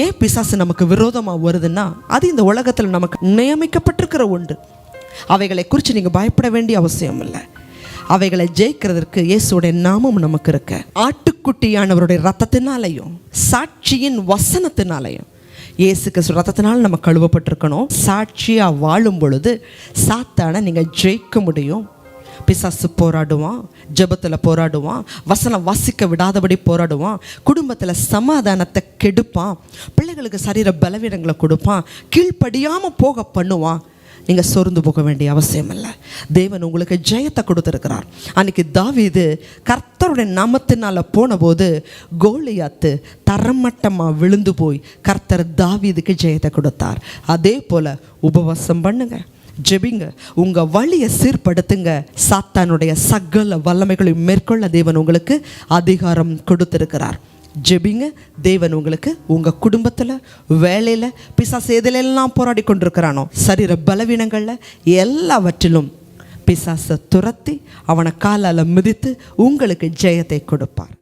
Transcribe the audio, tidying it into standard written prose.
ஏன் பிசாசு நமக்கு விரோதமாக வருதுன்னா, அது இந்த உலகத்தில் நமக்கு நியமிக்கப்பட்டிருக்கிற ஒன்று. அவைகளை குறித்து நீங்கள் பயப்பட வேண்டிய அவசியம் இல்லை. அவைகளை ஜெயிக்கிறதுக்கு இயேசுடைய நாமம் நமக்கு இருக்கு. ஆட்டுக்குட்டியானவருடைய ரத்தத்தினாலையும் சாட்சியின் வசனத்தினாலையும், இயேசு கிறிஸ்து ரத்தத்தினால் நம்ம கழுவப்பட்டிருக்கணும். சாட்சியாக வாழும் பொழுது சாத்தானை நீங்கள் ஜெயிக்க முடியும். பிசாசு போராடுவான், ஜெபத்தில் போராடுவான், வசனம் வாசிக்க விடாதபடி போராடுவான், குடும்பத்தில் சமாதானத்தை கெடுப்பான், பிள்ளைகளுக்கு சரீர பலவீனங்களை கொடுப்பான், கீழ்ப்படியாமல் போக பண்ணுவான். நீங்கள் சோர்ந்து போக வேண்டிய அவசியம் இல்லை. தேவன் உங்களுக்கு ஜெயத்தை கொடுத்துருக்கிறார். அன்றைக்கி தாவீது கர்த்தருடைய நாமத்தினால் போன போது கோலியாத்து தரமட்டமாக விழுந்து போய் கர்த்தர் தாவீதுக்கு ஜெயத்தை கொடுத்தார். அதே போல் உபவாசம் பண்ணுங்க, ஜெபிங்க, உங்கள் வழியை சீர்படுத்துங்க. சாத்தானுடைய சகல வல்லமைகளையும் மேற்கொள்ள தேவன் உங்களுக்கு அதிகாரம் கொடுத்திருக்கிறார். ஜெபிங்க. தேவன் உங்களுக்கு உங்கள் குடும்பத்தில், வேலையில், பிசாசு எதிலெல்லாம் போராடி கொண்டிருக்கிறானோ, சரீர பலவீனங்களில் எல்லாவற்றிலும் பிசாசை துரத்தி அவனை காலால் மிதித்து உங்களுக்கு ஜெயத்தை கொடுப்பார்.